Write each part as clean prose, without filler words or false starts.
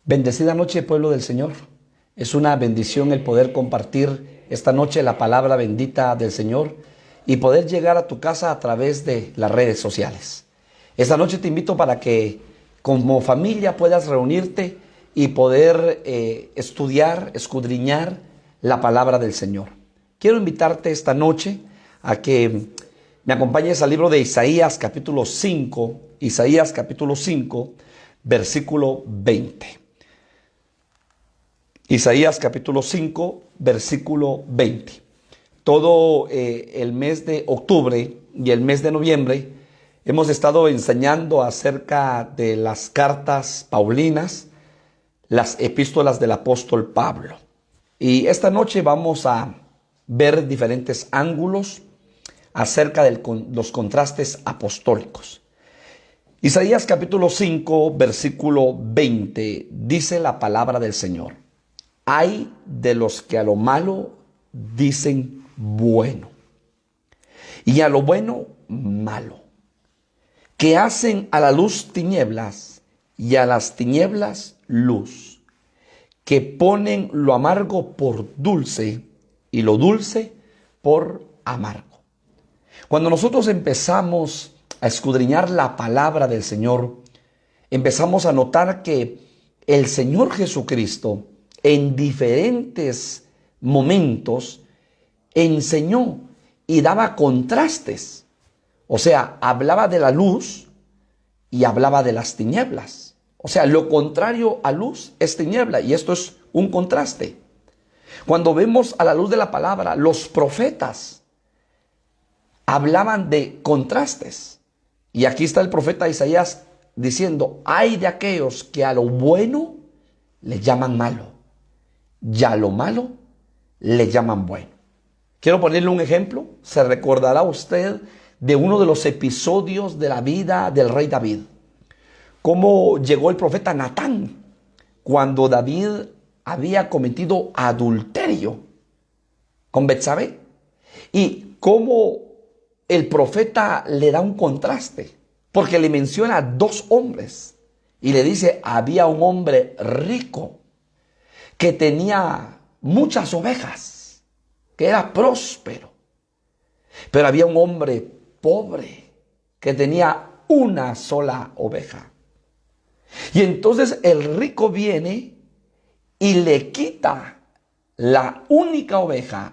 Bendecida noche, pueblo del Señor. Es una bendición el poder compartir esta noche la palabra bendita del Señor y poder llegar a tu casa a través de las redes sociales. Esta noche te invito para que como familia puedas reunirte y poder estudiar, escudriñar la palabra del Señor. Quiero invitarte esta noche a que me acompañes al libro de Isaías capítulo 5, versículo 20. Isaías capítulo 5, versículo 20. Todo el mes de octubre y el mes de noviembre hemos estado enseñando acerca de las cartas paulinas, las epístolas del apóstol Pablo. Y esta noche vamos a ver diferentes ángulos acerca de los contrastes apostólicos. Isaías capítulo 5, versículo 20, dice la palabra del Señor: Ay de los que a lo malo dicen bueno, y a lo bueno malo, que hacen a la luz tinieblas y a las tinieblas luz, que ponen lo amargo por dulce y lo dulce por amargo. Cuando nosotros empezamos a escudriñar la palabra del Señor, empezamos a notar que el Señor Jesucristo en diferentes momentos enseñó y daba contrastes. O sea, hablaba de la luz y hablaba de las tinieblas. O sea, lo contrario a luz es tiniebla, y esto es un contraste. Cuando vemos a la luz de la palabra, los profetas hablaban de contrastes. Y aquí está el profeta Isaías diciendo: ay de aquellos que a lo bueno le llaman malo, y a lo malo le llaman bueno. Quiero ponerle un ejemplo. Se recordará usted de uno de los episodios de la vida del rey David. Cómo llegó el profeta Natán cuando David había cometido adulterio con Betsabé. Y cómo el profeta le da un contraste, porque le menciona a dos hombres y le dice: había un hombre rico que tenía muchas ovejas, que era próspero. Pero había un hombre pobre que tenía una sola oveja. Y entonces el rico viene y le quita la única oveja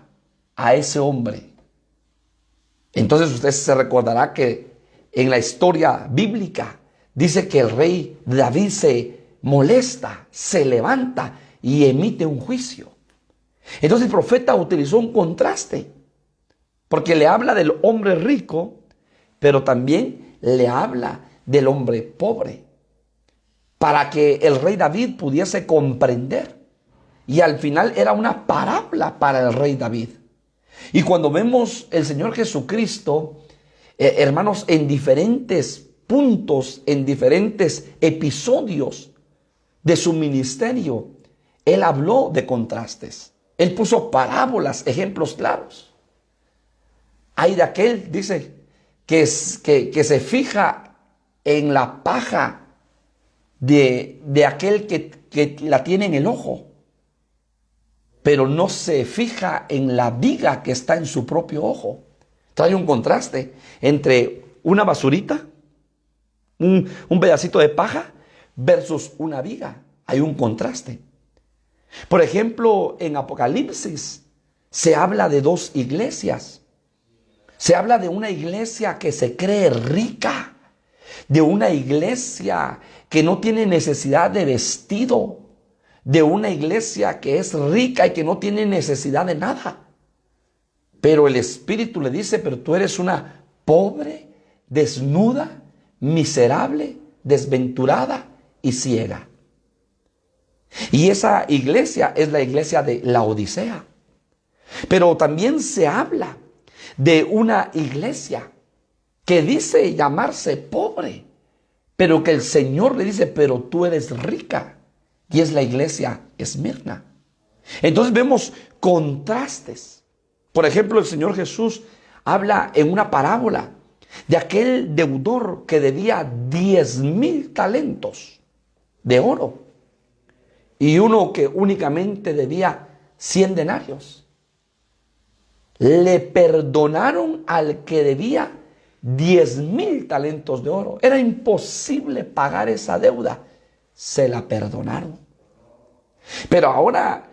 a ese hombre. Entonces usted se recordará que en la historia bíblica dice que el rey David se molesta, se levanta y emite un juicio. Entonces el profeta utilizó un contraste, porque le habla del hombre rico, pero también le habla del hombre pobre, para que el rey David pudiese comprender. Y al final era una parábola para el rey David. Y cuando vemos el Señor Jesucristo, hermanos, en diferentes puntos, en diferentes episodios de su ministerio, Él habló de contrastes. Él puso parábolas, ejemplos claros. Hay de aquel, dice, que se fija en la paja de aquel que la tiene en el ojo, pero no se fija en la viga que está en su propio ojo. Trae un contraste entre una basurita, un pedacito de paja, versus una viga. Hay un contraste. Por ejemplo, en Apocalipsis se habla de dos iglesias. Se habla de una iglesia que se cree rica, de una iglesia que no tiene necesidad de vestido, de una iglesia que es rica y que no tiene necesidad de nada. Pero el Espíritu le dice: pero tú eres una pobre, desnuda, miserable, desventurada y ciega. Y esa iglesia es la iglesia de Laodicea. Pero también se habla de una iglesia que dice llamarse pobre, pero que el Señor le dice: pero tú eres rica. Y es la iglesia Esmirna. Entonces vemos contrastes. Por ejemplo, el Señor Jesús habla en una parábola de aquel deudor que debía 10,000 talentos de oro. y uno que únicamente debía 100 denarios. Le perdonaron al que debía 10,000 talentos de oro. Era imposible pagar esa deuda. Se la perdonaron. Pero ahora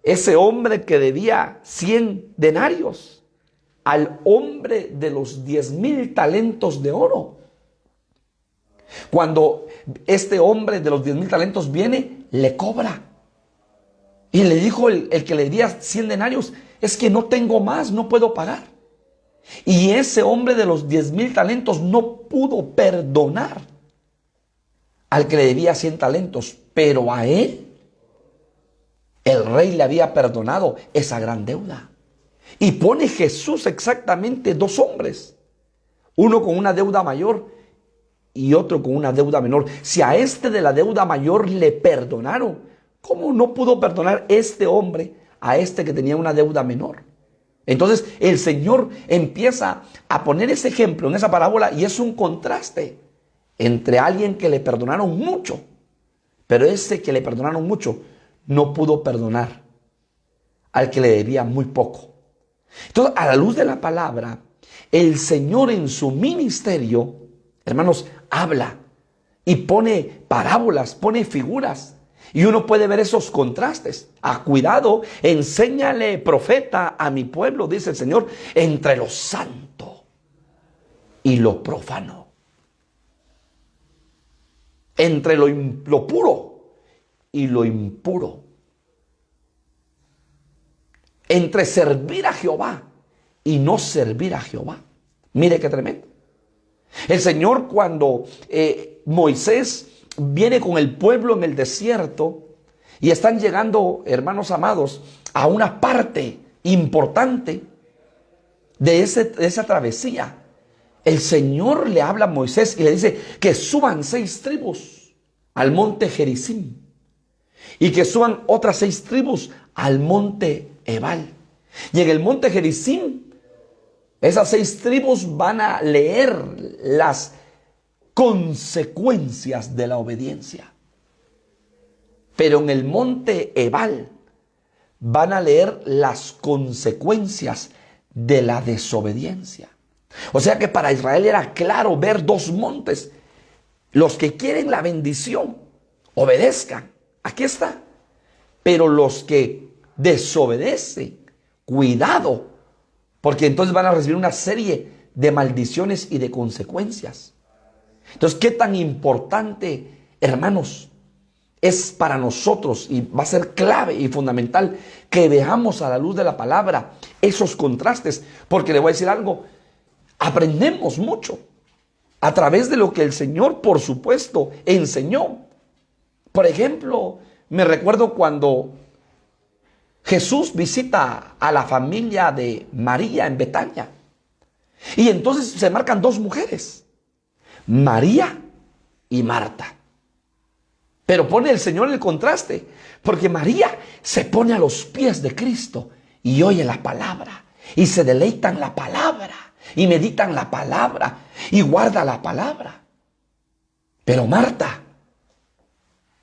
ese hombre que debía 100 denarios, al hombre de los 10,000 talentos de oro, cuando este hombre de los 10,000 talentos viene, le cobra. Y le dijo el que le debía 100 denarios, es que no tengo más, no puedo pagar. Y ese hombre de los 10,000 talentos no pudo perdonar al que le debía 100 talentos, pero a él el rey le había perdonado esa gran deuda. Y pone Jesús exactamente dos hombres, uno con una deuda mayor y otro con una deuda menor. Si a este de la deuda mayor le perdonaron, ¿cómo no pudo perdonar este hombre a este que tenía una deuda menor? Entonces el Señor empieza a poner ese ejemplo en esa parábola, y es un contraste entre alguien que le perdonaron mucho, pero ese que le perdonaron mucho no pudo perdonar al que le debía muy poco. Entonces, a la luz de la palabra, el Señor en su ministerio, hermanos, habla y pone parábolas, pone figuras. Y uno puede ver esos contrastes. Cuidado, enséñale, profeta, a mi pueblo, dice el Señor, entre lo santo y lo profano. Entre lo puro y lo impuro. Entre servir a Jehová y no servir a Jehová. Mire qué tremendo. El Señor, cuando Moisés viene con el pueblo en el desierto y están llegando, hermanos amados, a una parte importante de esa travesía, el Señor le habla a Moisés y le dice que suban 6 tribus al monte Gerizim y que suban otras 6 tribus al monte Ebal. Y en el monte Gerizim, esas 6 tribus van a leer las consecuencias de la obediencia. Pero en el monte Ebal van a leer las consecuencias de la desobediencia. O sea que para Israel era claro ver 2 montes. Los que quieren la bendición, obedezcan. Aquí está. Pero los que desobedecen, cuidado, porque entonces van a recibir una serie de maldiciones y de consecuencias. Entonces, ¿qué tan importante, hermanos, es para nosotros, y va a ser clave y fundamental, que veamos a la luz de la palabra esos contrastes? Porque le voy a decir algo, aprendemos mucho a través de lo que el Señor, por supuesto, enseñó. Por ejemplo, me recuerdo cuando Jesús visita a la familia de María en Betania. Y entonces se marcan 2 mujeres, María y Marta. Pero pone el Señor el contraste, porque María se pone a los pies de Cristo y oye la palabra, y se deleita en la palabra, y medita en la palabra, y guarda la palabra. Pero Marta,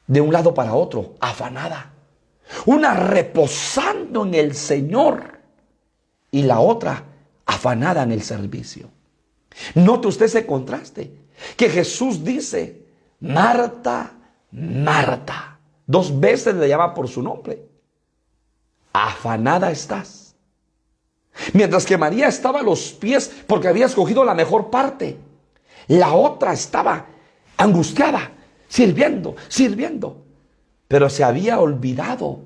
de un lado para otro, afanada. Una reposando en el Señor y la otra afanada en el servicio. Note usted ese contraste, que Jesús dice, Marta, Marta. 2 veces le llama por su nombre. Afanada estás. Mientras que María estaba a los pies porque había escogido la mejor parte. La otra estaba angustiada, sirviendo. Pero se había olvidado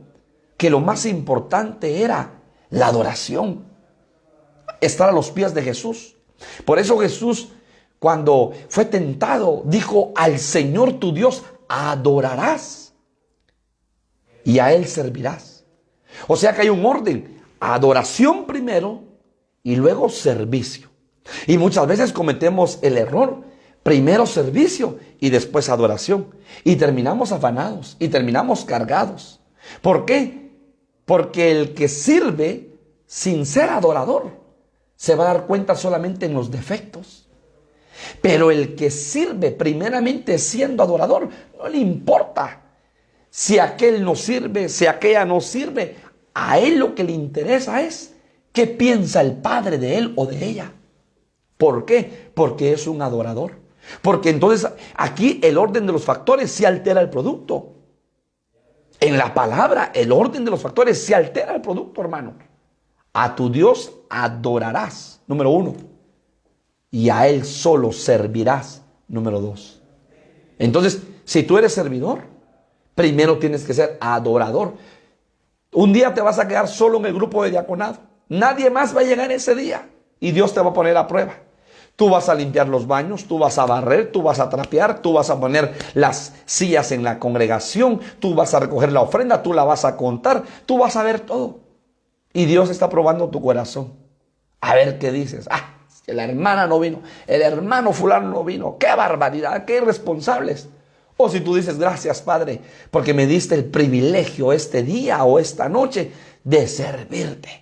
que lo más importante era la adoración. Estar a los pies de Jesús. Por eso Jesús, cuando fue tentado, dijo, al Señor tu Dios adorarás y a Él servirás. O sea que hay un orden. Adoración primero y luego servicio. Y muchas veces cometemos el error. Primero servicio y después adoración. Y terminamos afanados y terminamos cargados. ¿Por qué? Porque el que sirve sin ser adorador se va a dar cuenta solamente en los defectos. Pero el que sirve primeramente siendo adorador, no le importa si aquel no sirve, si aquella no sirve. A él lo que le interesa es qué piensa el padre de él o de ella. ¿Por qué? Porque es un adorador. Porque entonces aquí el orden de los factores sí altera el producto. En la palabra, el orden de los factores sí altera el producto, hermano. A tu Dios adorarás, número 1. Y a Él solo servirás, número 2. Entonces, si tú eres servidor, primero tienes que ser adorador. Un día te vas a quedar solo en el grupo de diaconado. Nadie más va a llegar ese día. Y Dios te va a poner a prueba. Tú vas a limpiar los baños, tú vas a barrer, tú vas a trapear, tú vas a poner las sillas en la congregación, tú vas a recoger la ofrenda, tú la vas a contar, tú vas a ver todo. Y Dios está probando tu corazón. A ver qué dices. La hermana no vino, el hermano fulano no vino. ¡Qué barbaridad! ¡Qué irresponsables! O si tú dices, gracias Padre, porque me diste el privilegio este día o esta noche de servirte.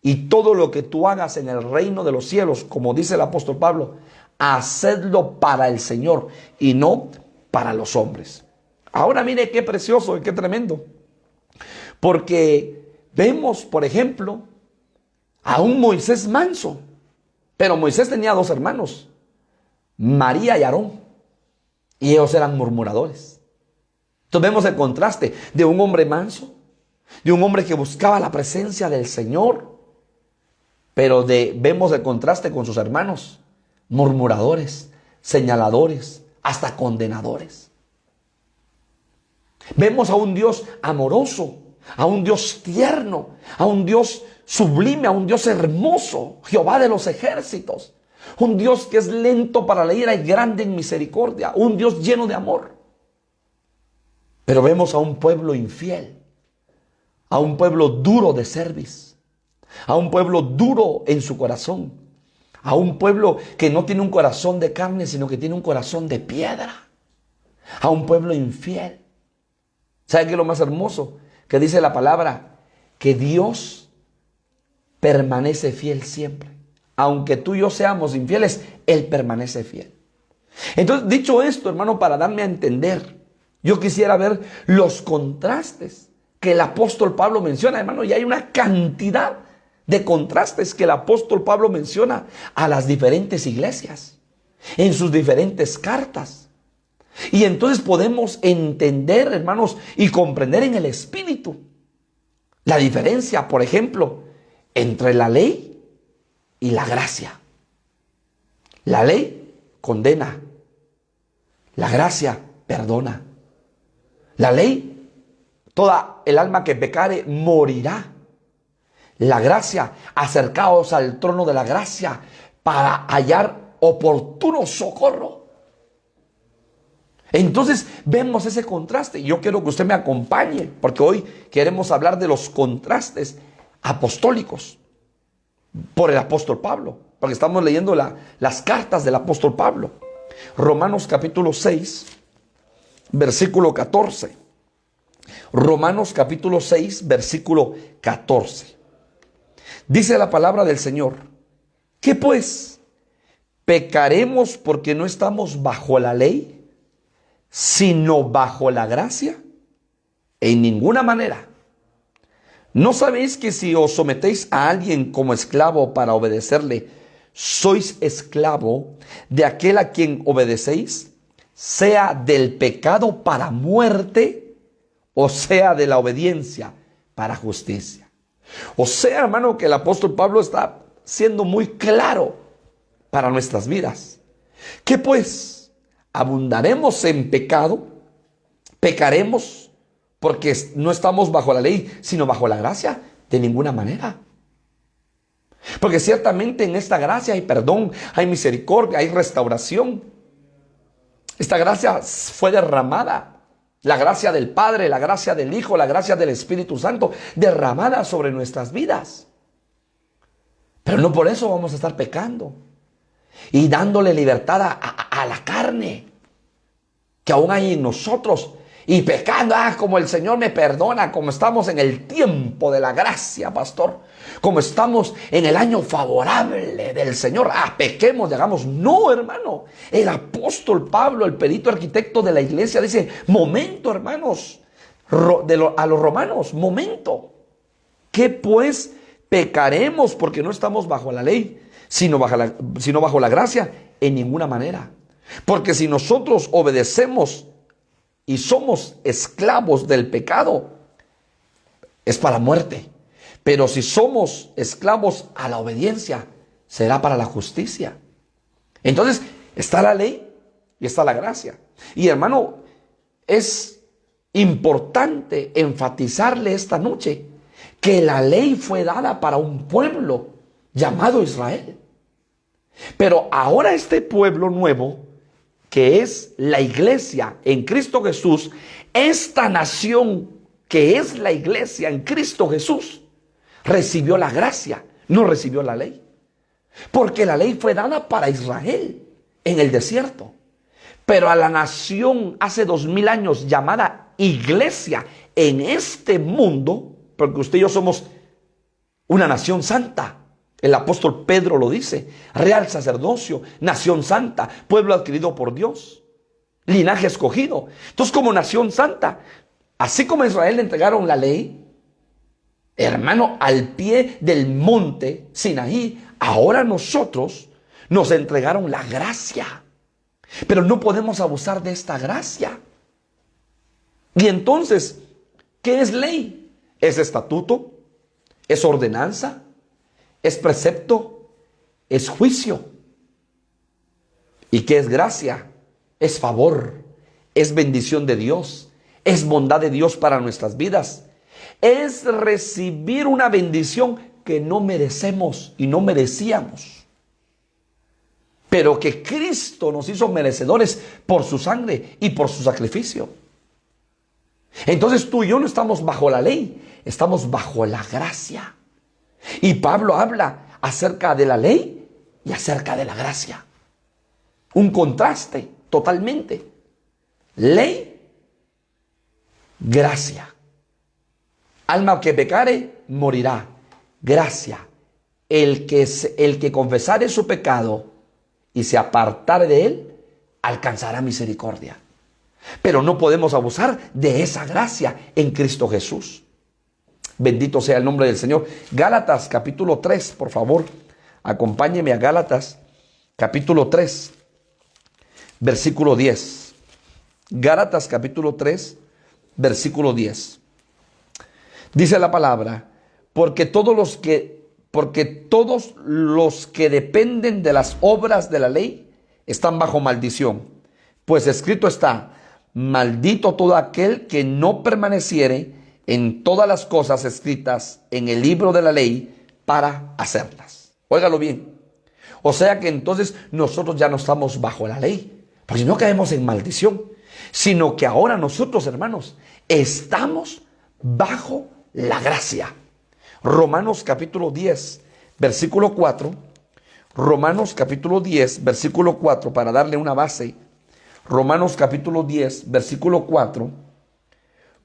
Y todo lo que tú hagas en el reino de los cielos, como dice el apóstol Pablo, hacedlo para el Señor y no para los hombres. Ahora mire qué precioso y qué tremendo. Porque vemos, por ejemplo, a un Moisés manso. Pero Moisés tenía 2 hermanos, María y Aarón. Y ellos eran murmuradores. Entonces vemos el contraste de un hombre manso, de un hombre que buscaba la presencia del Señor. Pero vemos el contraste con sus hermanos, murmuradores, señaladores, hasta condenadores. Vemos a un Dios amoroso, a un Dios tierno, a un Dios sublime, a un Dios hermoso, Jehová de los ejércitos. Un Dios que es lento para la ira y grande en misericordia, un Dios lleno de amor. Pero vemos a un pueblo infiel, a un pueblo duro de cerviz, a un pueblo duro en su corazón, a un pueblo que no tiene un corazón de carne, sino que tiene un corazón de piedra, a un pueblo infiel. ¿Sabe qué es lo más hermoso? Que dice la palabra, que Dios permanece fiel siempre. Aunque tú y yo seamos infieles, Él permanece fiel. Entonces, dicho esto, hermano, para darme a entender, yo quisiera ver los contrastes que el apóstol Pablo menciona, hermano, y hay una cantidad de contrastes que el apóstol Pablo menciona a las diferentes iglesias, en sus diferentes cartas. Y entonces podemos entender, hermanos, y comprender en el Espíritu la diferencia, por ejemplo, entre la ley y la gracia. La ley condena, la gracia perdona. La ley, toda el alma que pecare morirá. La gracia, acercaos al trono de la gracia para hallar oportuno socorro. Entonces vemos ese contraste. Yo quiero que usted me acompañe, porque hoy queremos hablar de los contrastes apostólicos por el apóstol Pablo, porque estamos leyendo las cartas del apóstol Pablo. Romanos capítulo 6, versículo 14. Romanos capítulo 6, versículo 14. Dice la palabra del Señor, ¿qué pues? ¿Pecaremos porque no estamos bajo la ley, sino bajo la gracia? En ninguna manera. ¿No sabéis que si os sometéis a alguien como esclavo para obedecerle, sois esclavo de aquel a quien obedecéis, sea del pecado para muerte, o sea de la obediencia para justicia? O sea, hermano, que el apóstol Pablo está siendo muy claro para nuestras vidas. ¿Qué pues? ¿Abundaremos en pecado? ¿Pecaremos porque no estamos bajo la ley, sino bajo la gracia? De ninguna manera. Porque ciertamente en esta gracia hay perdón, hay misericordia, hay restauración. Esta gracia fue derramada. La gracia del Padre, la gracia del Hijo, la gracia del Espíritu Santo, derramada sobre nuestras vidas. Pero no por eso vamos a estar pecando y dándole libertad a la carne que aún hay en nosotros, y pecando, como el Señor me perdona, como estamos en el tiempo de la gracia, pastor, como estamos en el año favorable del Señor, pequemos, hagamos. No, hermano, el apóstol Pablo, el perito arquitecto de la iglesia, dice, momento, hermanos, a los romanos. Momento. ¿Qué pues pecaremos porque no estamos bajo la ley, sino bajo la gracia? En ninguna manera. Porque si nosotros obedecemos y somos esclavos del pecado, es para muerte. Pero si somos esclavos a la obediencia, será para la justicia. Entonces, está la ley y está la gracia. Y hermano, es importante enfatizarle esta noche que la ley fue dada para un pueblo llamado Israel. Pero ahora este pueblo nuevo, que es la iglesia en Cristo Jesús, esta nación que es la iglesia en Cristo Jesús, recibió la gracia, no recibió la ley. Porque la ley fue dada para Israel en el desierto. Pero a la nación hace 2000 años llamada iglesia en este mundo, porque usted y yo somos una nación santa. El apóstol Pedro lo dice: real sacerdocio, nación santa, pueblo adquirido por Dios, linaje escogido. Entonces, como nación santa, así como a Israel le entregaron la ley, hermano, al pie del monte Sinaí, ahora nosotros nos entregaron la gracia. Pero no podemos abusar de esta gracia. Y entonces, ¿qué es ley? Es estatuto, es ordenanza, es precepto, es juicio. ¿Y qué es gracia? Es favor, es bendición de Dios, es bondad de Dios para nuestras vidas. Es recibir una bendición que no merecemos y no merecíamos, pero que Cristo nos hizo merecedores por su sangre y por su sacrificio. Entonces tú y yo no estamos bajo la ley, estamos bajo la gracia. Y Pablo habla acerca de la ley y acerca de la gracia. Un contraste totalmente. Ley, gracia. Alma que pecare, morirá. Gracia. El que confesare su pecado y se apartare de él, alcanzará misericordia. Pero no podemos abusar de esa gracia en Cristo Jesús. Bendito sea el nombre del Señor. Gálatas capítulo 3, por favor, acompáñeme a Gálatas capítulo 3, versículo 10. Gálatas capítulo 3, versículo 10. Dice la palabra: porque todos los que dependen de las obras de la ley están bajo maldición. Pues escrito está: maldito todo aquel que no permaneciere en todas las cosas escritas en el libro de la ley para hacerlas. Óigalo bien. O sea que entonces nosotros ya no estamos bajo la ley, porque no caemos en maldición, sino que ahora nosotros, hermanos, estamos bajo la gracia. Romanos capítulo 10, versículo 4. Romanos capítulo 10, versículo 4, para darle una base. Romanos capítulo 10, versículo 4.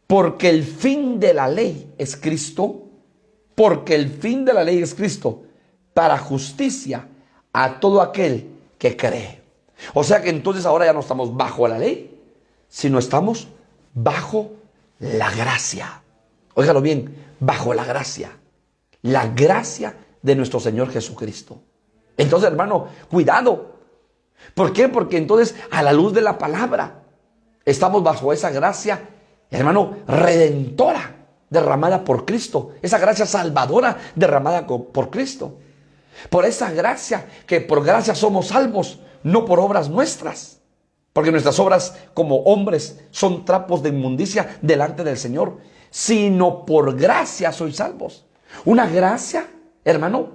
Porque el fin de la ley es Cristo, porque el fin de la ley es Cristo, para justicia a todo aquel que cree. O sea que entonces ahora ya no estamos bajo la ley, sino estamos bajo la gracia. Óigalo bien, bajo la gracia. La gracia de nuestro Señor Jesucristo. Entonces, hermano, cuidado. ¿Por qué? Porque entonces, a la luz de la palabra, estamos bajo esa gracia, hermano, redentora, derramada por Cristo. Esa gracia salvadora, derramada por Cristo. Por esa gracia, que por gracia somos salvos, no por obras nuestras. Porque nuestras obras como hombres son trapos de inmundicia delante del Señor. Sino por gracia sois salvos. Una gracia, hermano,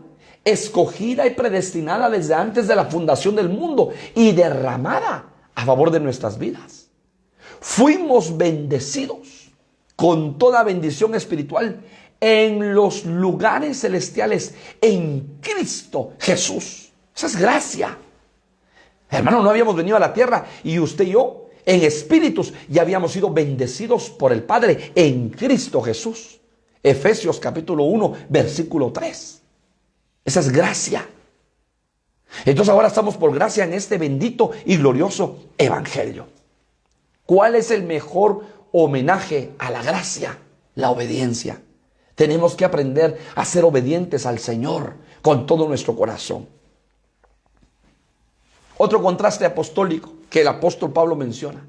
escogida y predestinada desde antes de la fundación del mundo y derramada a favor de nuestras vidas. Fuimos bendecidos con toda bendición espiritual en los lugares celestiales en Cristo Jesús. Esa es gracia. Hermano, no habíamos venido a la tierra y usted y yo en espíritus ya habíamos sido bendecidos por el Padre en Cristo Jesús. Efesios capítulo 1, versículo 3. Esa es gracia. Entonces ahora estamos por gracia en este bendito y glorioso evangelio. ¿Cuál es el mejor homenaje a la gracia, la obediencia. Tenemos que aprender a ser obedientes al Señor con todo nuestro corazón. Otro contraste apostólico que el apóstol Pablo menciona.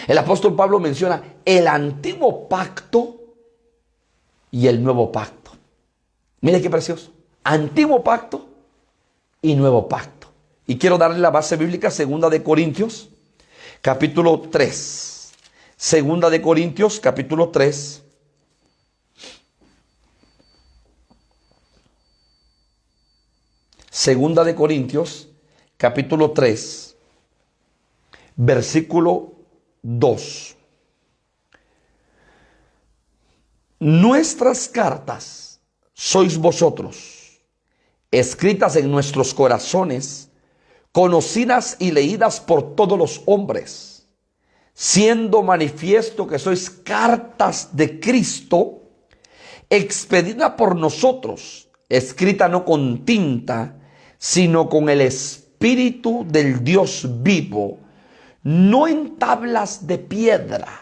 El apóstol Pablo menciona el antiguo pacto y el nuevo pacto. Mire qué precioso. Antiguo pacto y nuevo pacto. Y quiero darle la base bíblica, 2 de Corintios, capítulo 3. 2 de Corintios, capítulo 3. Segunda de Corintios, capítulo 3, versículo 2. Nuestras cartas sois vosotros, escritas en nuestros corazones, conocidas y leídas por todos los hombres, siendo manifiesto que sois cartas de Cristo, expedida por nosotros, escrita no con tinta, sino con el Espíritu del Dios vivo, no en tablas de piedra,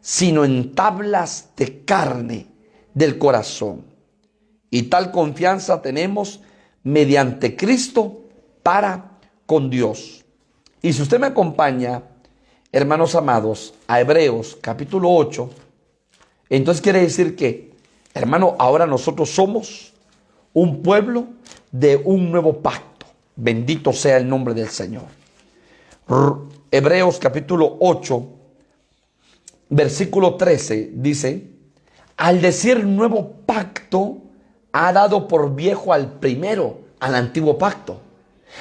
sino en tablas de carne del corazón. Y tal confianza tenemos mediante Cristo para con Dios. Y si usted me acompaña, hermanos amados, a Hebreos capítulo 8, entonces quiere decir que, hermano, ahora nosotros somos un pueblo de un nuevo pacto. Bendito sea el nombre del Señor. Hebreos capítulo 8, versículo 13 dice: al decir nuevo pacto, ha dado por viejo al primero, al antiguo pacto.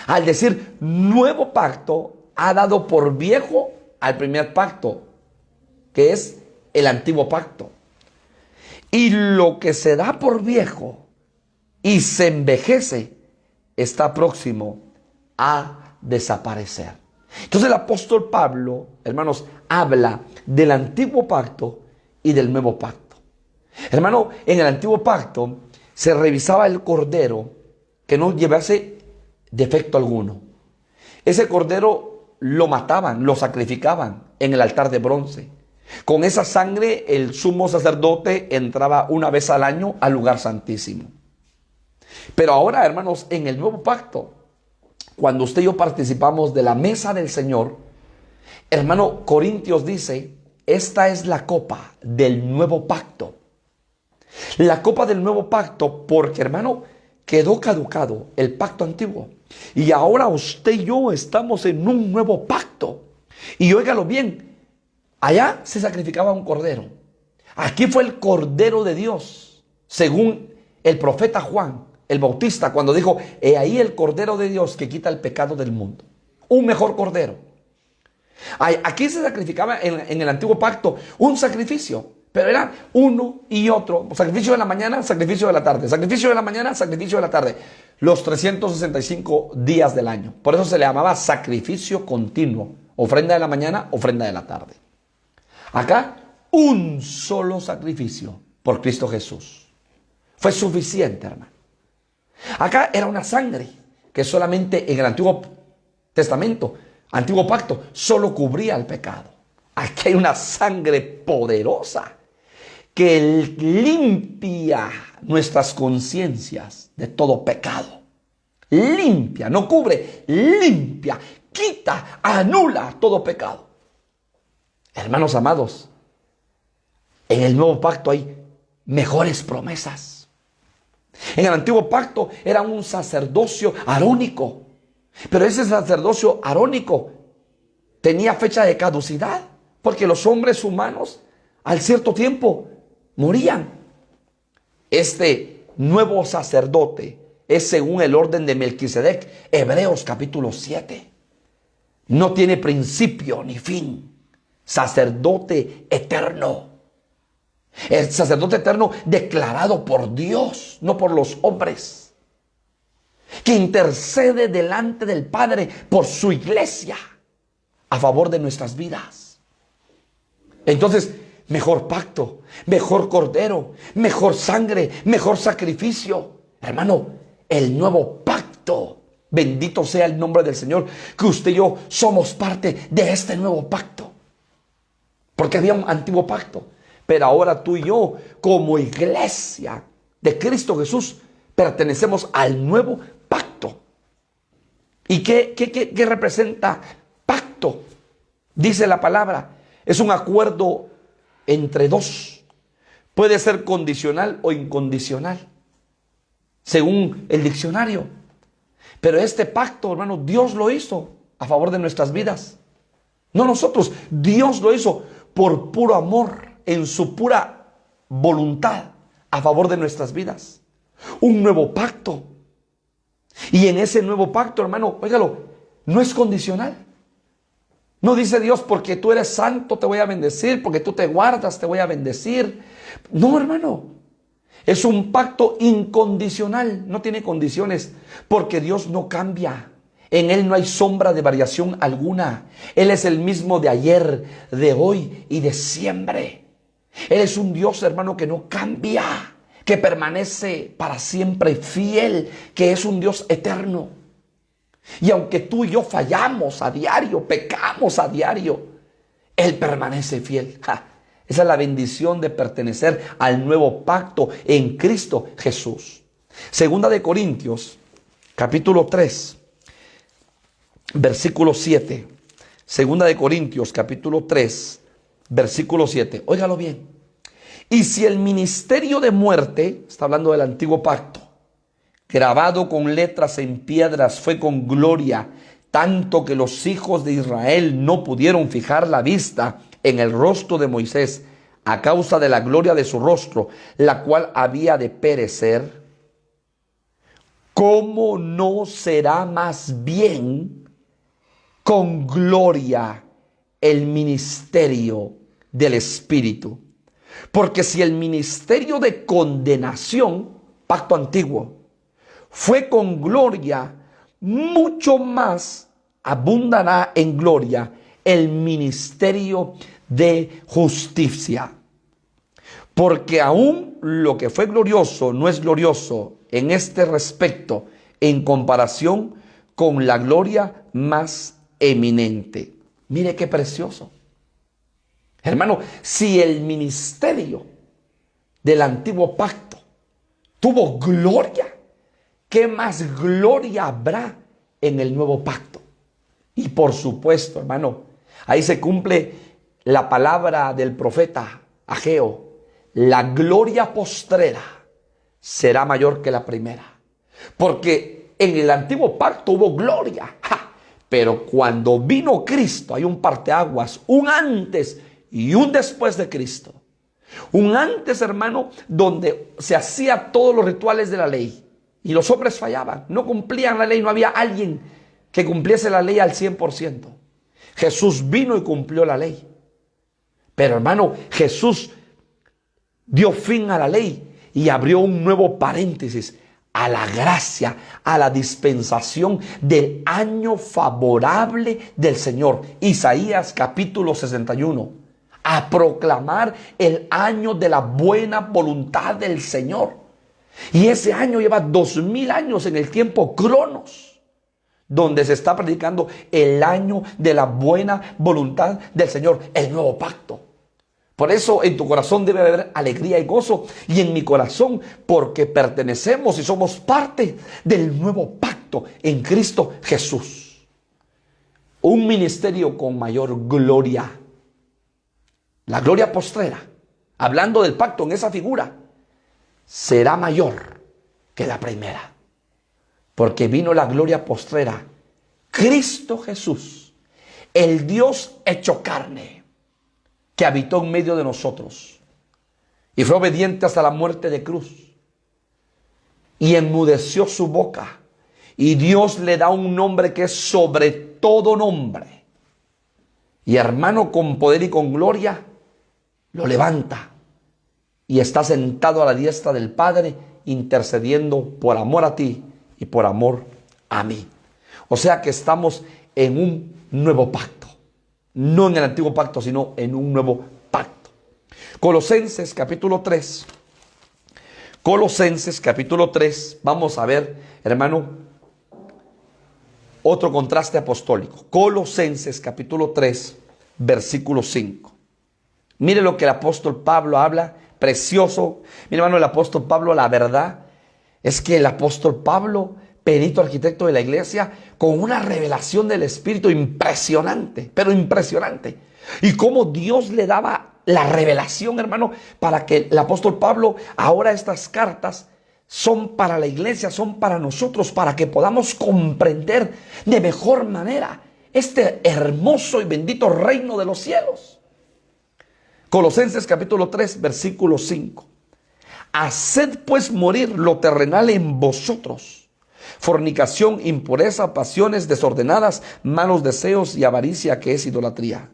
Al decir nuevo pacto, ha dado por viejo al primer pacto, que es el antiguo pacto. Y lo que se da por viejo y se envejece, está próximo a desaparecer. Entonces el apóstol Pablo, hermanos, habla del antiguo pacto y del nuevo pacto. Hermano, en el antiguo pacto se revisaba el cordero que no llevase defecto alguno. Ese cordero lo mataban, lo sacrificaban en el altar de bronce. Con esa sangre el sumo sacerdote entraba una vez al año al lugar santísimo. Pero ahora, hermanos, en el nuevo pacto, cuando usted y yo participamos de la mesa del Señor, hermano, Corintios dice: esta es la copa del nuevo pacto. La copa del nuevo pacto, porque, hermano, quedó caducado el pacto antiguo. Y ahora usted y yo estamos en un nuevo pacto. Y óigalo bien, allá se sacrificaba un cordero. Aquí fue el Cordero de Dios, según el profeta Juan el Bautista, cuando dijo: he ahí el Cordero de Dios que quita el pecado del mundo. Un mejor cordero. Aquí se sacrificaba en el antiguo pacto un sacrificio, pero era uno y otro. Sacrificio de la mañana, sacrificio de la tarde. Sacrificio de la mañana, sacrificio de la tarde. Los 365 días del año. Por eso se le llamaba sacrificio continuo. Ofrenda de la mañana, ofrenda de la tarde. Acá, un solo sacrificio por Cristo Jesús. Fue suficiente, hermano. Acá era una sangre que solamente en el Antiguo Testamento, Antiguo Pacto, solo cubría el pecado. Aquí hay una sangre poderosa que limpia nuestras conciencias de todo pecado. Limpia, no cubre, limpia, quita, anula todo pecado. Hermanos amados, en el nuevo pacto hay mejores promesas. En el antiguo pacto era un sacerdocio arónico, pero ese sacerdocio arónico tenía fecha de caducidad, porque los hombres humanos al cierto tiempo morían. Este nuevo sacerdote es según el orden de Melquisedec, Hebreos capítulo 7. No tiene principio ni fin. Sacerdote eterno. El sacerdote eterno declarado por Dios, no por los hombres, que intercede delante del Padre por su iglesia a favor de nuestras vidas. Entonces, mejor pacto, mejor cordero, mejor sangre, mejor sacrificio. Hermano, el nuevo pacto. Bendito sea el nombre del Señor, que usted y yo somos parte de este nuevo pacto. porque había un antiguo pacto. Pero ahora tú y yo, como iglesia de Cristo Jesús, pertenecemos al nuevo pacto. ¿Y qué representa pacto? Dice la palabra, es un acuerdo entre dos. Puede ser condicional o incondicional, según el diccionario. Pero este pacto, hermano, Dios lo hizo a favor de nuestras vidas. No nosotros, Dios lo hizo por puro amor, en su pura voluntad, a favor de nuestras vidas. Un nuevo pacto. Y en ese nuevo pacto, hermano, óigalo, no es condicional. No dice Dios, porque tú eres santo te voy a bendecir, porque tú te guardas te voy a bendecir. No, hermano. Es un pacto incondicional, no tiene condiciones, porque Dios no cambia. En Él no hay sombra de variación alguna. Él es el mismo de ayer, de hoy y de siempre. Él es un Dios, hermano, que no cambia, que permanece para siempre fiel, que es un Dios eterno. Y aunque tú y yo fallamos a diario, pecamos a diario, Él permanece fiel. Esa es la bendición de pertenecer al nuevo pacto en Cristo Jesús. Segunda de Corintios, capítulo 3, versículo 7. Segunda de Corintios, capítulo 3, versículo 7. Óigalo bien. Y si el ministerio de muerte, está hablando del antiguo pacto, grabado con letras en piedras, fue con gloria, tanto que los hijos de Israel no pudieron fijar la vista en el rostro de Moisés a causa de la gloria de su rostro, la cual había de perecer, ¿cómo no será más bien con gloria el ministerio del Espíritu? Porque si el ministerio de condenación, pacto antiguo, fue con gloria, mucho más abundará en gloria el ministerio de justicia. Porque aún lo que fue glorioso no es glorioso en este respecto en comparación con la gloria más eminente. Mire qué precioso. Hermano, si el ministerio del antiguo pacto tuvo gloria, ¿qué más gloria habrá en el nuevo pacto? Y por supuesto, hermano, ahí se cumple la palabra del profeta Ageo. La gloria postrera será mayor que la primera. Porque en el antiguo pacto hubo gloria. Pero cuando vino Cristo, hay un parteaguas, un antes y un después de Cristo. Un antes, hermano, donde se hacía todos los rituales de la ley. Y los hombres fallaban, no cumplían la ley, no había alguien que cumpliese la ley al 100%. Jesús vino y cumplió la ley. Pero hermano, Jesús dio fin a la ley y abrió un nuevo paréntesis a la gracia, a la dispensación del año favorable del Señor. Isaías capítulo 61. A proclamar el año de la buena voluntad del Señor. Y ese año lleva 2000 años en el tiempo Cronos, donde se está predicando el año de la buena voluntad del Señor, el nuevo pacto. Por eso en tu corazón debe haber alegría y gozo, y en mi corazón, porque pertenecemos y somos parte del nuevo pacto en Cristo Jesús. Un ministerio con mayor gloria. La gloria postrera, hablando del pacto en esa figura, será mayor que la primera. Porque vino la gloria postrera. Cristo Jesús, el Dios hecho carne, que habitó en medio de nosotros y fue obediente hasta la muerte de cruz. Y enmudeció su boca. Y Dios le da un nombre que es sobre todo nombre. Y hermano, con poder y con gloria, lo levanta. Y está sentado a la diestra del Padre, intercediendo por amor a ti y por amor a mí. O sea que estamos en un nuevo pacto. No en el antiguo pacto, sino en un nuevo pacto. Colosenses capítulo 3. Colosenses capítulo 3. Vamos a ver, hermano, otro contraste apostólico. Colosenses capítulo 3, versículo 5. Mire lo que el apóstol Pablo habla, precioso. Mire, hermano, el apóstol Pablo, la verdad es que el apóstol Pablo, perito arquitecto de la iglesia, con una revelación del Espíritu impresionante, pero impresionante. Y cómo Dios le daba la revelación, hermano, para que el apóstol Pablo, ahora estas cartas son para la iglesia, son para nosotros, para que podamos comprender de mejor manera este hermoso y bendito reino de los cielos. Colosenses capítulo 3, versículo 5. Haced pues morir lo terrenal en vosotros: fornicación, impureza, pasiones desordenadas, malos deseos y avaricia, que es idolatría.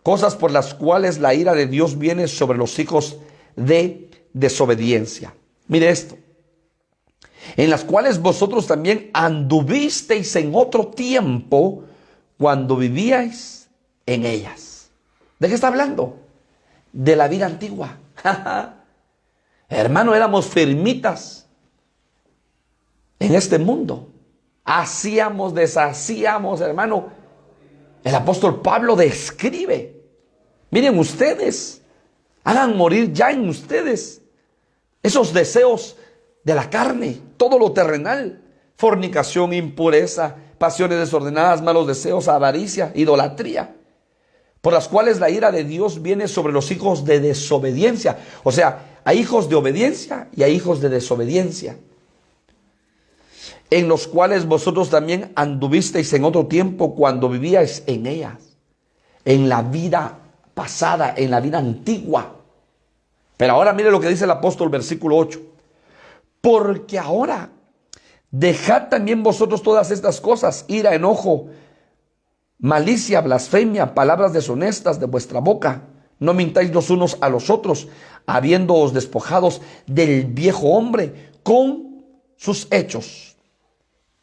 Cosas por las cuales la ira de Dios viene sobre los hijos de desobediencia. Mire esto. En las cuales vosotros también anduvisteis en otro tiempo cuando vivíais en ellas. ¿De qué está hablando? De la vida antigua. Hermano, éramos firmitas en este mundo. Hacíamos, deshacíamos, hermano. El apóstol Pablo describe. Miren ustedes, hagan morir ya en ustedes esos deseos de la carne, todo lo terrenal: fornicación, impureza, pasiones desordenadas, malos deseos, avaricia, idolatría, por las cuales la ira de Dios viene sobre los hijos de desobediencia. O sea, hay hijos de obediencia y hay hijos de desobediencia, en los cuales vosotros también anduvisteis en otro tiempo cuando vivíais en ellas, en la vida pasada, en la vida antigua. Pero ahora mire lo que dice el apóstol, versículo 8. Porque ahora dejad también vosotros todas estas cosas: ira, enojo, malicia, blasfemia, palabras deshonestas de vuestra boca. No mintáis los unos a los otros, habiéndoos despojados del viejo hombre con sus hechos,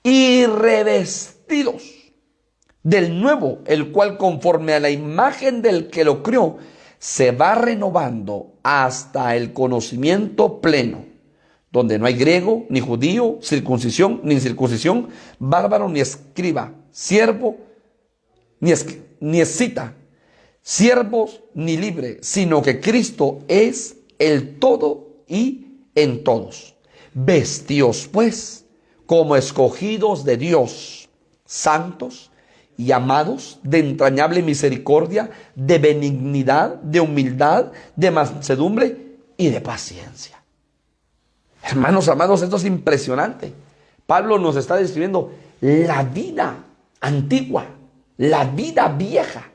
y revestidos del nuevo, el cual conforme a la imagen del que lo crió, se va renovando hasta el conocimiento pleno, donde no hay griego, ni judío, circuncisión, ni incircuncisión, bárbaro, ni escriba, siervo, ni escita, siervos, ni libre, sino que Cristo es el todo y en todos. Vestíos pues como escogidos de Dios, santos y amados, de entrañable misericordia, de benignidad, de humildad, de mansedumbre y de paciencia. Hermanos amados, esto es impresionante. Pablo nos está describiendo la vida antigua, la vida vieja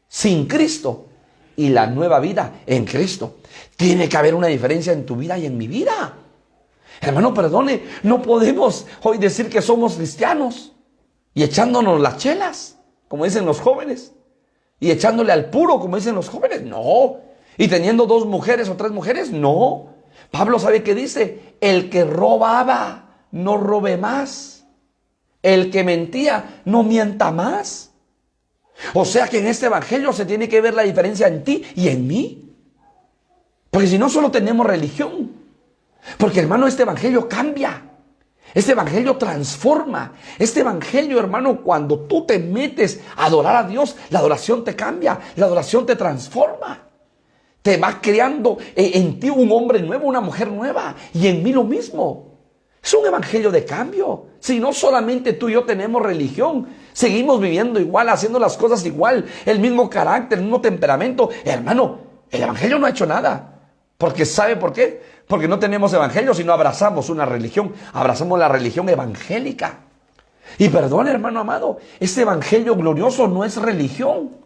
sin Cristo y la nueva vida en Cristo. Tiene que haber una diferencia en tu vida y en mi vida. Hermano, perdone, no podemos hoy decir que somos cristianos y echándonos las chelas, como dicen los jóvenes, y echándole al puro, como dicen los jóvenes. No. Y teniendo 2 mujeres o 3 mujeres. No. Pablo, ¿sabe qué dice? El que robaba, no robe más. El que mentía, no mienta más. O sea que en este evangelio se tiene que ver la diferencia en ti y en mí. Porque si no, solo tenemos religión. Porque, hermano, este evangelio cambia. Este evangelio transforma. Este evangelio, hermano, cuando tú te metes a adorar a Dios, la adoración te cambia, la adoración te transforma. Te va creando en ti un hombre nuevo, una mujer nueva, y en mí lo mismo. Es un evangelio de cambio. Si no solamente tú y yo tenemos religión, seguimos viviendo igual, haciendo las cosas igual, el mismo carácter, el mismo temperamento, hermano, el evangelio no ha hecho nada. Porque ¿sabe por qué? Porque no tenemos evangelio, sino abrazamos una religión. Abrazamos la religión evangélica. Y perdón, hermano amado, este evangelio glorioso no es religión.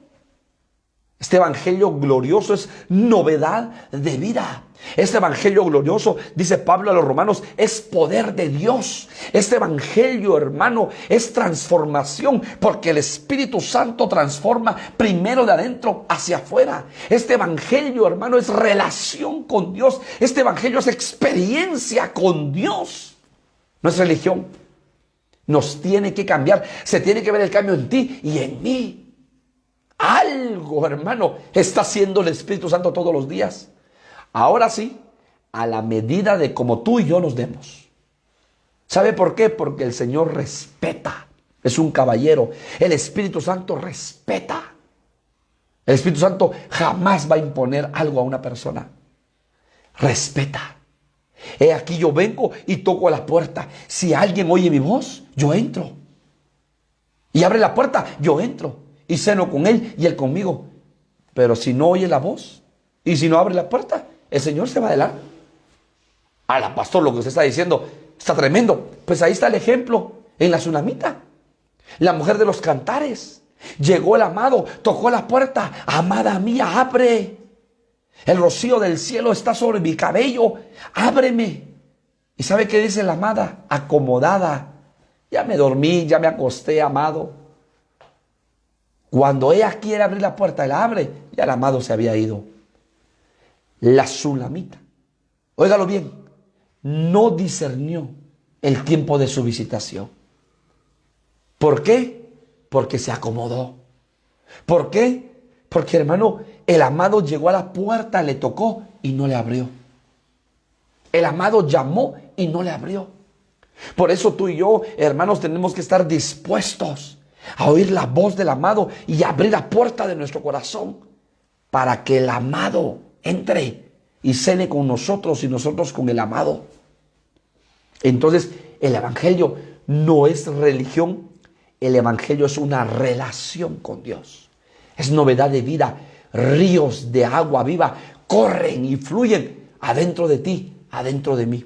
Este evangelio glorioso es novedad de vida. Este evangelio glorioso, dice Pablo a los romanos, es poder de Dios. Este evangelio, hermano, es transformación, porque el Espíritu Santo transforma primero de adentro hacia afuera. Este evangelio, hermano, es relación con Dios. Este evangelio es experiencia con Dios. No es religión. Nos tiene que cambiar. Se tiene que ver el cambio en ti y en mí. Algo, hermano, está haciendo el Espíritu Santo todos los días. Ahora sí, a la medida de como tú y yo nos demos. ¿Sabe por qué? Porque el Señor respeta. Es un caballero. El Espíritu Santo respeta. El Espíritu Santo jamás va a imponer algo a una persona. Respeta. He aquí yo vengo y toco a la puerta. Si alguien oye mi voz, yo entro. Y abre la puerta, yo entro. Y ceno con él y él conmigo. Pero si no oye la voz y si no abre la puerta, el Señor se va de largo. A la pastor, lo que usted está diciendo está tremendo. Pues ahí está el ejemplo en la tsunamita. La mujer de los cantares. Llegó el amado, tocó la puerta. Amada mía, abre. El rocío del cielo está sobre mi cabello. Ábreme. ¿Y sabe qué dice la amada? Acomodada. Ya me dormí, ya me acosté, amado. Cuando ella quiere abrir la puerta y la abre, ya el amado se había ido. La tsunamita, óigalo bien, no discernió el tiempo de su visitación. ¿Por qué? Porque se acomodó. ¿Por qué? Porque, hermano, el amado llegó a la puerta, le tocó y no le abrió. El amado llamó y no le abrió. Por eso tú y yo, hermanos, tenemos que estar dispuestos a oír la voz del amado y abrir la puerta de nuestro corazón para que el amado entre y cene con nosotros y nosotros con el amado. Entonces, el evangelio no es religión, el evangelio es una relación con Dios. Es novedad de vida. Ríos de agua viva corren y fluyen adentro de ti, adentro de mí.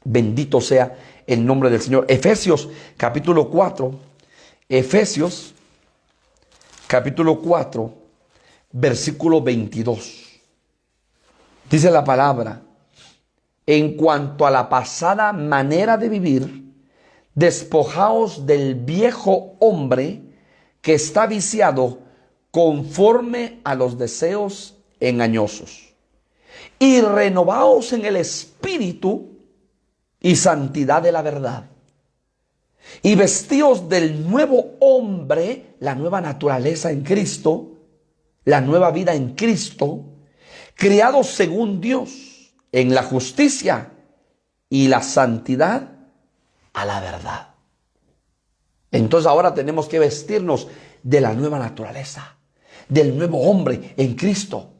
Bendito sea el nombre del Señor. Efesios capítulo 4. Efesios capítulo 4, versículo 22. Dice la palabra: en cuanto a la pasada manera de vivir, despojaos del viejo hombre que está viciado conforme a los deseos engañosos, y renovaos en el espíritu y santidad de la verdad, y vestíos del nuevo hombre, la nueva naturaleza en Cristo, la nueva vida en Cristo, criados según Dios en la justicia y la santidad a la verdad. Entonces ahora tenemos que vestirnos de la nueva naturaleza, del nuevo hombre en Cristo.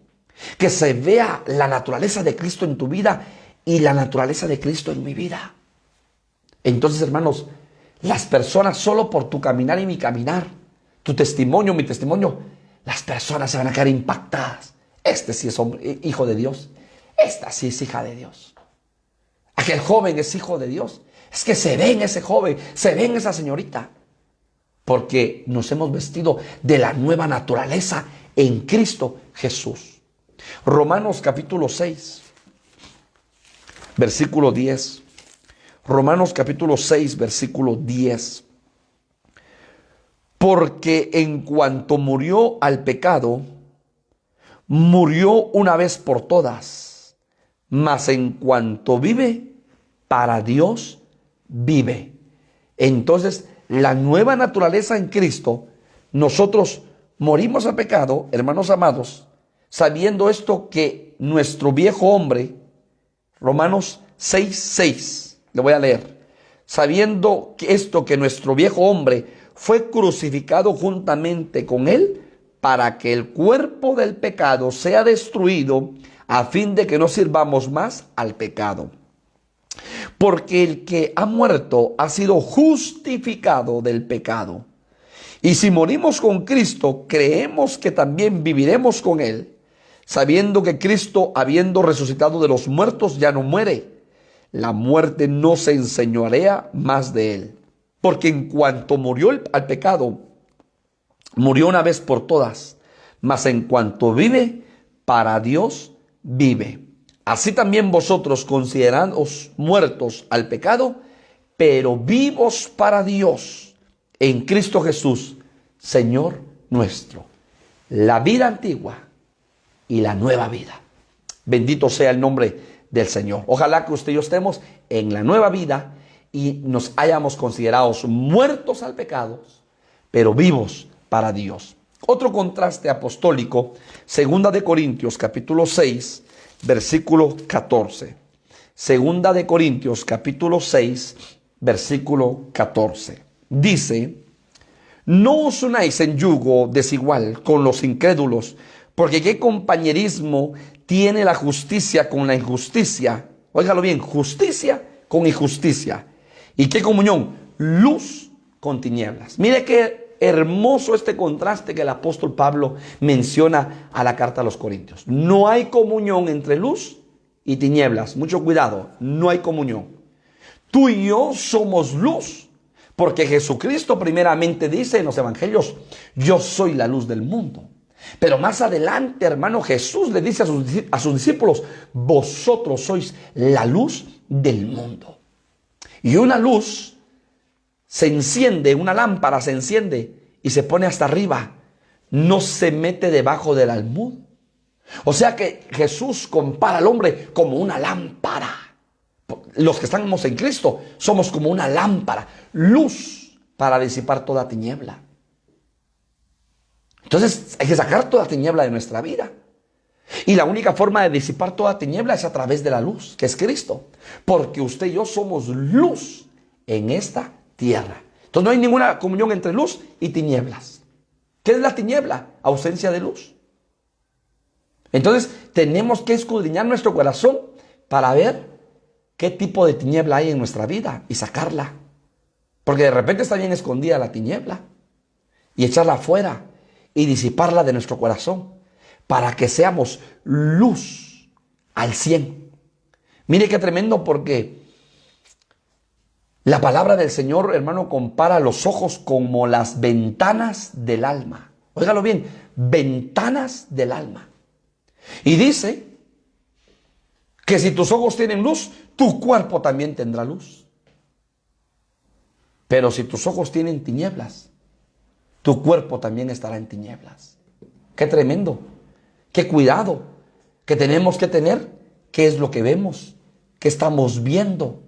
Que se vea la naturaleza de Cristo en tu vida y la naturaleza de Cristo en mi vida. Entonces, hermanos, las personas, solo por tu caminar y mi caminar, tu testimonio, mi testimonio, las personas se van a quedar impactadas. Este sí es hombre, hijo de Dios. Esta sí es hija de Dios. Aquel joven es hijo de Dios. Es que se ve en ese joven, se ve en esa señorita. Porque nos hemos vestido de la nueva naturaleza en Cristo Jesús. Romanos capítulo 6, versículo 10. Romanos capítulo 6, versículo 10. Porque en cuanto murió al pecado, murió una vez por todas, mas en cuanto vive, para Dios vive. Entonces, la nueva naturaleza en Cristo, nosotros morimos al pecado, hermanos amados, sabiendo esto, que nuestro viejo hombre, Romanos 6:6, le voy a leer, sabiendo que esto, que nuestro viejo hombre fue crucificado juntamente con él, para que el cuerpo del pecado sea destruido, a fin de que no sirvamos más al pecado. Porque el que ha muerto ha sido justificado del pecado. Y si morimos con Cristo, creemos que también viviremos con él, sabiendo que Cristo, habiendo resucitado de los muertos, ya no muere. La muerte no se enseñorea más de él. Porque en cuanto murió al pecado, murió una vez por todas, mas en cuanto vive, para Dios vive. Así también vosotros, considerados muertos al pecado, pero vivos para Dios en Cristo Jesús, Señor nuestro. La vida antigua y la nueva vida. Bendito sea el nombre del Señor. Ojalá que usted y yo estemos en la nueva vida y nos hayamos considerados muertos al pecado, pero vivos para Dios. Otro contraste apostólico, 2 Corintios capítulo 6, versículo 14. 2 Corintios capítulo 6, versículo 14. Dice: No os unáis en yugo desigual con los incrédulos, porque qué compañerismo tiene la justicia con la injusticia. Óigalo bien, justicia con injusticia. ¿Y qué comunión? Luz con tinieblas. Mire qué hermoso este contraste que el apóstol Pablo menciona a la carta a los Corintios. No hay comunión entre luz y tinieblas. Mucho cuidado, no hay comunión. Tú y yo somos luz, porque Jesucristo primeramente dice en los evangelios, yo soy la luz del mundo. Pero más adelante, hermano, Jesús le dice a sus discípulos, vosotros sois la luz del mundo. Y una luz se enciende, una lámpara se enciende y se pone hasta arriba. No se mete debajo del almud. O sea que Jesús compara al hombre como una lámpara. Los que estamos en Cristo somos como una lámpara, luz para disipar toda tiniebla. Entonces hay que sacar toda tiniebla de nuestra vida. Y la única forma de disipar toda tiniebla es a través de la luz, que es Cristo. Porque usted y yo somos luz en esta tierra. Entonces no hay ninguna comunión entre luz y tinieblas. ¿Qué es la tiniebla? Ausencia de luz. Entonces tenemos que escudriñar nuestro corazón para ver qué tipo de tiniebla hay en nuestra vida y sacarla. Porque de repente está bien escondida la tiniebla. Y echarla afuera y disiparla de nuestro corazón para que seamos luz al 100. Mire qué tremendo, porque la palabra del Señor, hermano, compara los ojos como las ventanas del alma. Óigalo bien, ventanas del alma. Y dice que si tus ojos tienen luz, tu cuerpo también tendrá luz. Pero si tus ojos tienen tinieblas, tu cuerpo también estará en tinieblas. Qué tremendo, qué cuidado que tenemos que tener. ¿Qué es lo que vemos? ¿Qué estamos viendo?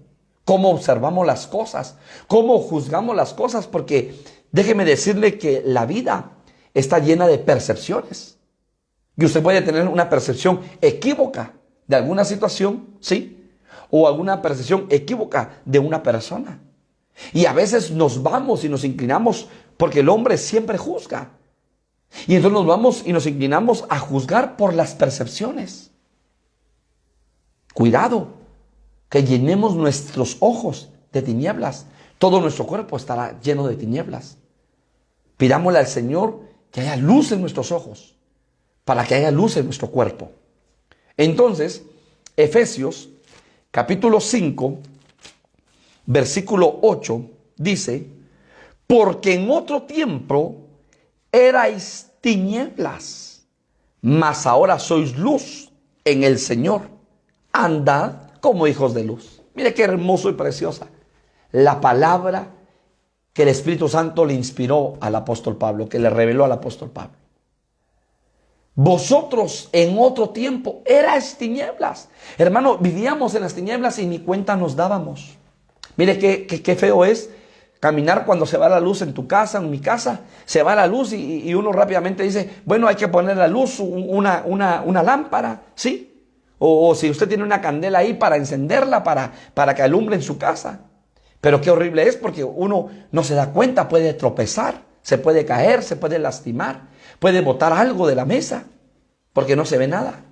¿Cómo observamos las cosas? ¿Cómo juzgamos las cosas? Porque déjeme decirle que la vida está llena de percepciones. Y usted puede tener una percepción equívoca de alguna situación, ¿sí? O alguna percepción equívoca de una persona. Y a veces nos vamos y nos inclinamos porque el hombre siempre juzga. Y entonces nos vamos y nos inclinamos a juzgar por las percepciones. Cuidado, que llenemos nuestros ojos de tinieblas. Todo nuestro cuerpo estará lleno de tinieblas. Pidámosle al Señor que haya luz en nuestros ojos, para que haya luz en nuestro cuerpo. Entonces, Efesios capítulo 5, versículo 8, dice, porque en otro tiempo erais tinieblas, mas ahora sois luz en el Señor. Andad como hijos de luz. Mire qué hermoso y preciosa la palabra que el Espíritu Santo le inspiró al apóstol Pablo, que le reveló al apóstol Pablo. Vosotros en otro tiempo erais tinieblas. Hermano, vivíamos en las tinieblas y ni cuenta nos dábamos. Mire qué feo es caminar cuando se va la luz en tu casa, en mi casa. Se va la luz y uno rápidamente dice, bueno, hay que poner la luz, una lámpara, ¿sí? O si usted tiene una candela ahí para encenderla, para que alumbre en su casa. Pero qué horrible es, porque uno no se da cuenta, puede tropezar, se puede caer, se puede lastimar, puede botar algo de la mesa, porque no se ve nada.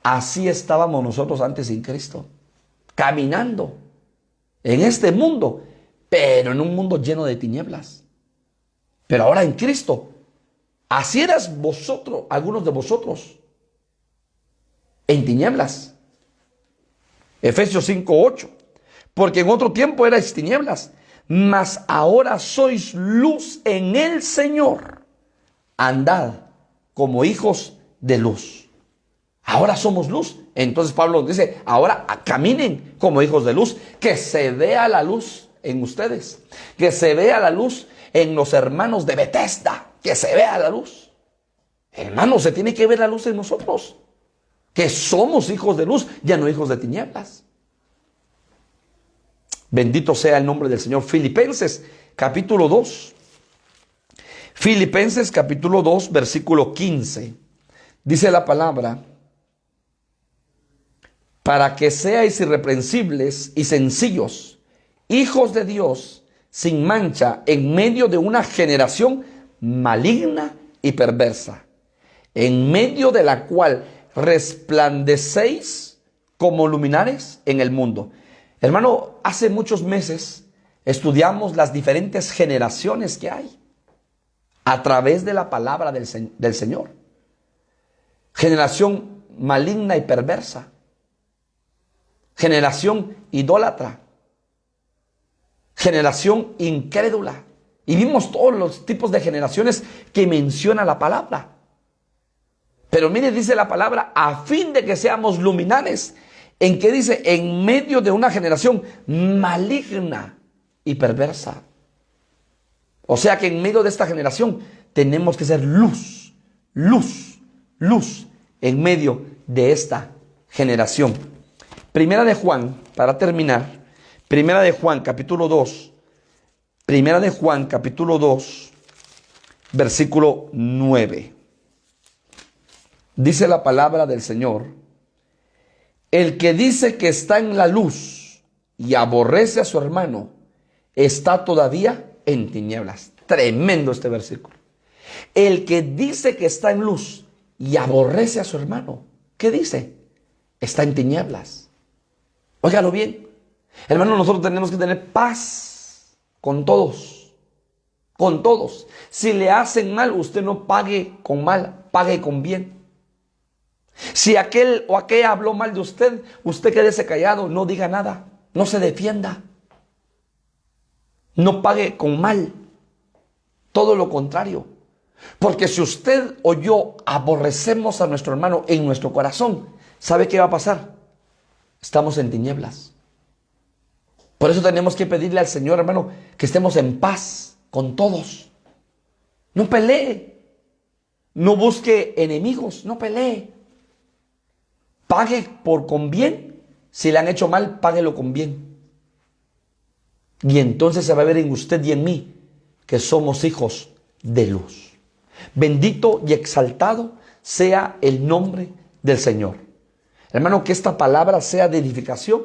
Así estábamos nosotros antes sin Cristo, caminando en este mundo, pero en un mundo lleno de tinieblas. Pero ahora en Cristo, así eras vosotros, algunos de vosotros, en tinieblas. Efesios 5:8. Porque en otro tiempo erais tinieblas, mas ahora sois luz en el Señor. Andad como hijos de luz. Ahora somos luz. Entonces Pablo dice, ahora caminen como hijos de luz. Que se vea la luz en ustedes. Que se vea la luz en los hermanos de Bethesda. Que se vea la luz. Hermanos, se tiene que ver la luz en nosotros. Que somos hijos de luz, ya no hijos de tinieblas. Bendito sea el nombre del Señor. Filipenses capítulo 2. Filipenses capítulo 2, versículo 15. Dice la palabra, para que seáis irreprensibles y sencillos, hijos de Dios, sin mancha, en medio de una generación maligna y perversa, en medio de la cual resplandecéis como luminares en el mundo. Hermano, hace muchos meses estudiamos las diferentes generaciones que hay a través de la palabra del Señor. Generación maligna y perversa. Generación idólatra. Generación incrédula. Y vimos todos los tipos de generaciones que menciona la palabra. Pero mire, dice la palabra, a fin de que seamos luminares. ¿En qué dice? En medio de una generación maligna y perversa. O sea que en medio de esta generación tenemos que ser luz, luz, luz en medio de esta generación. Primera de Juan, para terminar, Primera de Juan capítulo 2, Primera de Juan capítulo 2, versículo 9. Dice la palabra del Señor: el que dice que está en la luz y aborrece a su hermano, está todavía en tinieblas. Tremendo este versículo. El que dice que está en luz y aborrece a su hermano, ¿qué dice? Está en tinieblas. Óigalo bien. Hermano, nosotros tenemos que tener paz con todos. Con todos. Si le hacen mal, usted no pague con mal, pague con bien. Si aquel o aquella habló mal de usted, usted quédese callado, no diga nada, no se defienda. No pague con mal. Todo lo contrario. Porque si usted o yo aborrecemos a nuestro hermano en nuestro corazón, ¿sabe qué va a pasar? Estamos en tinieblas. Por eso tenemos que pedirle al Señor, hermano, que estemos en paz con todos. No pelee. No busque enemigos, no pelee. Pague con bien. Si le han hecho mal, páguelo con bien. Y entonces se va a ver en usted y en mí que somos hijos de luz. Bendito y exaltado sea el nombre del Señor. Hermano, que esta palabra sea de edificación,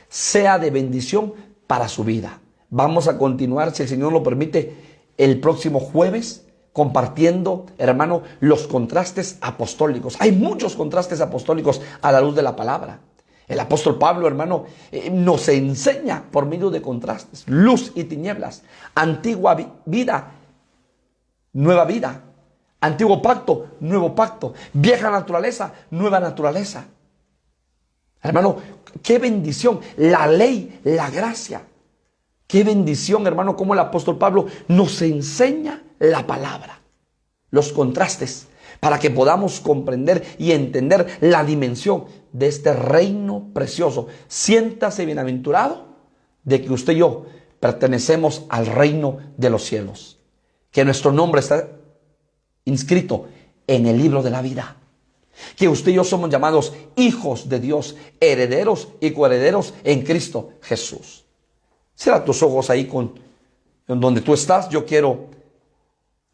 sea de bendición para su vida. Vamos a continuar, si el Señor lo permite, el próximo jueves, compartiendo, hermano, los contrastes apostólicos. Hay muchos contrastes apostólicos a la luz de la palabra. El apóstol Pablo, hermano, nos enseña por medio de contrastes, luz y tinieblas, antigua vida, nueva vida, antiguo pacto, nuevo pacto, vieja naturaleza, nueva naturaleza. Hermano, qué bendición, la ley, la gracia. Qué bendición, hermano, cómo el apóstol Pablo nos enseña la palabra, los contrastes, para que podamos comprender y entender la dimensión de este reino precioso. Siéntase bienaventurado de que usted y yo pertenecemos al reino de los cielos, que nuestro nombre está inscrito en el libro de la vida, que usted y yo somos llamados hijos de Dios, herederos y coherederos en Cristo Jesús. Cierra tus ojos ahí en donde tú estás. Yo quiero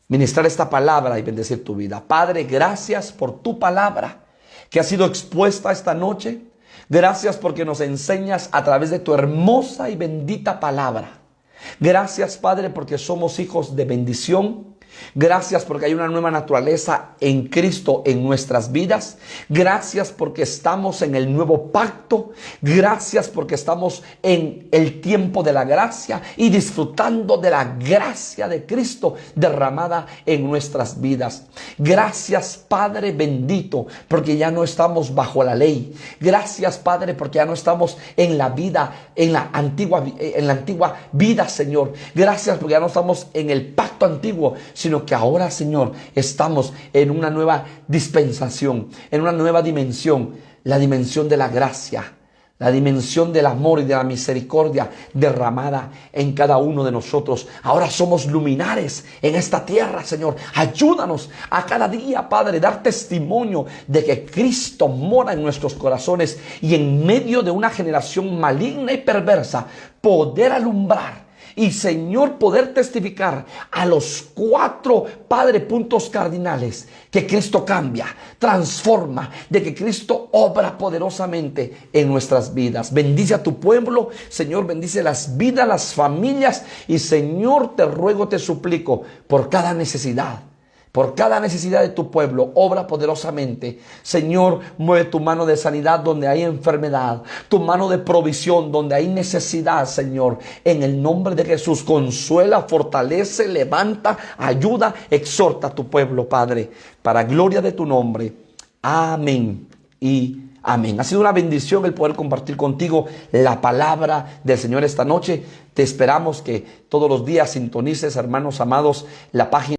ministrar esta palabra y bendecir tu vida. Padre, gracias por tu palabra que ha sido expuesta esta noche. Gracias porque nos enseñas a través de tu hermosa y bendita palabra. Gracias, Padre, porque somos hijos de bendición. Gracias porque hay una nueva naturaleza en Cristo en nuestras vidas. Gracias porque estamos en el nuevo pacto. Gracias porque estamos en el tiempo de la gracia y disfrutando de la gracia de Cristo derramada en nuestras vidas. Gracias, Padre bendito, porque ya no estamos bajo la ley. Gracias, Padre, porque ya no estamos en la vida, en la antigua vida, Señor. Gracias porque ya no estamos en el pacto antiguo, sino que ahora, Señor, estamos en una nueva dispensación, en una nueva dimensión, la dimensión de la gracia, la dimensión del amor y de la misericordia derramada en cada uno de nosotros. Ahora somos luminares en esta tierra, Señor. Ayúdanos a cada día, Padre, dar testimonio de que Cristo mora en nuestros corazones y en medio de una generación maligna y perversa, poder alumbrar y Señor, poder testificar a los 4, Padre, puntos cardinales, que Cristo cambia, transforma, de que Cristo obra poderosamente en nuestras vidas. Bendice a tu pueblo, Señor, bendice las vidas, las familias, y Señor, te ruego, te suplico por cada necesidad. Por cada necesidad de tu pueblo, obra poderosamente. Señor, mueve tu mano de sanidad donde hay enfermedad, tu mano de provisión donde hay necesidad, Señor. En el nombre de Jesús, consuela, fortalece, levanta, ayuda, exhorta a tu pueblo, Padre, para gloria de tu nombre. Amén y amén. Ha sido una bendición el poder compartir contigo la palabra del Señor esta noche. Te esperamos que todos los días sintonices, hermanos amados, la página